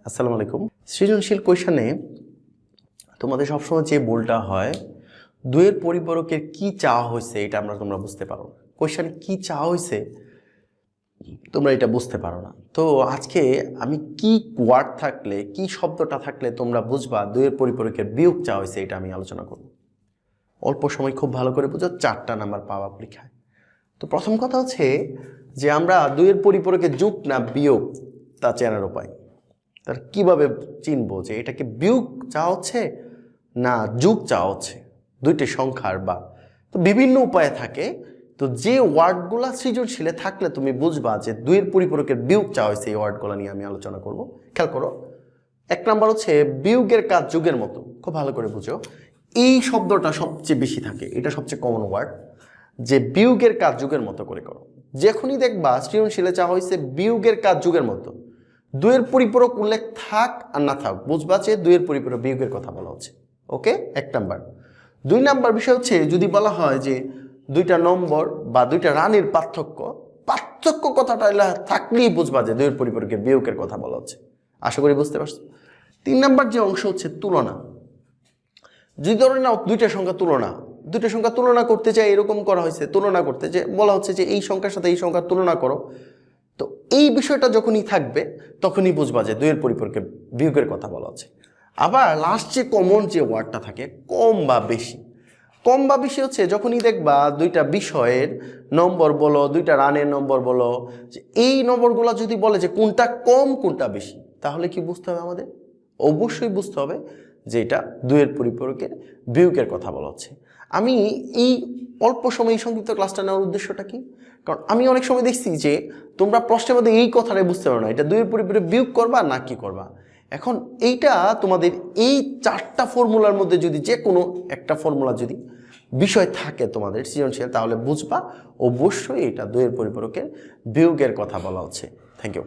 আসসালামু আলাইকুম। সৃজনশীল কোয়েশনে তোমাদের সবসময় যে ভুলটা হয়, দুইয়ের পরিপূরকের কি চাওয়া হয়েছে এটা তোমরা বুঝতে পারো না। কোয়েশনে কি চাওয়া হয়েছে তোমরা এটা বুঝতে পারো না। তো আজকে আমি কি ওয়ার্ড থাকলে, কি শব্দটা থাকলে তোমরা বুঝবা দুইয়ের পরিপূরকের বিয়োগ চাওয়া হয়েছে, এটা আমি আলোচনা করব। অল্প সময় খুব ভালো করে বুঝো, 4টা নাম্বার পাওয়া পরীক্ষায়। তো প্রথম কথা হচ্ছে যে আমরা দুইয়ের পরিপূরকের যোগ না বিয়োগ তা চেনার উপায়। তার কিভাবে চিনবো যে এটাকে বিয়োগ চাওয়া হচ্ছে না যোগ চাওয়া হচ্ছে, দুইটি সংখ্যার বা তো বিভিন্ন উপায়ে থাকে। তো যে ওয়ার্ডগুলা সৃজনশীলে থাকলে তুমি বুঝবা যে দুইয়ের পরিপূরকের বিয়োগ চাওয়া হয়েছে, এই ওয়ার্ডগুলো নিয়ে আমি আলোচনা করব। খেয়াল করো, 1 নাম্বার হচ্ছে বিয়োগের কাজ যোগের মতো। খুব ভালো করে বুঝো, এই শব্দটা সবচেয়ে বেশি থাকে, এটা সবচেয়ে কমন ওয়ার্ড, যে বিয়োগের কাজ যোগের মতো করে করো। যখনই দেখবা সৃজনশীলে চাওয়া হয়েছে বিয়োগের কাজ যোগের মতো, দুইয়ের পরিপূরক উল্লেখ থাক আর না থাক, বুঝবা যে দুইয়ের পরিপূরক বিয়োগের কথা বলা হচ্ছে। ওকে, 1 নাম্বার। 2 নাম্বার বিষয় হচ্ছে যদি বলা হয় যে দুইটা নম্বর বা দুইটা রানের পার্থক্য কথাটা থাকলেই বুঝবা যে দুইয়ের পরিপূরকের বিয়োগের কথা বলা হচ্ছে। আশা করি বুঝতে পারছো। 3 নাম্বার যে অংশ হচ্ছে তুলনা। যদি ধরে নাও দুইটা সংখ্যা তুলনা করতে চাই, এরকম করা হয়েছে, তুলনা করতে যে বলা হচ্ছে যে এই সংখ্যার সাথে এই সংখ্যার তুলনা করো, তো এই বিষয়টা যখনই থাকবে তখনই বুঝবা যে দুইয়ের পরিপূরকের বিয়োগের কথা বলা হচ্ছে। আবার লাস্ট যে কমন যে ওয়ার্ডটা থাকে কম বা বেশি হচ্ছে যখনই দেখবা দুইটা বিষয়ের নম্বর বলো, দুইটা রানের নম্বর বলো, যে এই নম্বরগুলো যদি বলে যে কোনটা কম কোনটা বেশি, তাহলে কি বুঝতে হবে আমাদের? অবশ্যই বুঝতে হবে যে এটা দুইয়ের পরিপূরকের বিয়োগের কথা বলা হচ্ছে। আমি এই অল্প সময় সংক্ষিপ্ত ক্লাসটা নেওয়ার উদ্দেশ্যটা কি? কারণ আমি অনেক সময় দেখছি যে তোমরা প্রশ্নের মধ্যে এই কথাটাই বুঝতে পারো না, এটা দুইয়ের পরিপূরকে বিয়োগ করবা না কি করবা। এখন এইটা তোমাদের এই 4টা ফর্মুলার মধ্যে যদি যে কোনো একটা ফর্মুলা যদি বিষয় থাকে তোমাদের সৃজনশীল, তাহলে বুঝবা অবশ্যই এটা দুইয়ের পরিপূরকের বিয়োগের কথা বলা হচ্ছে। Thank you.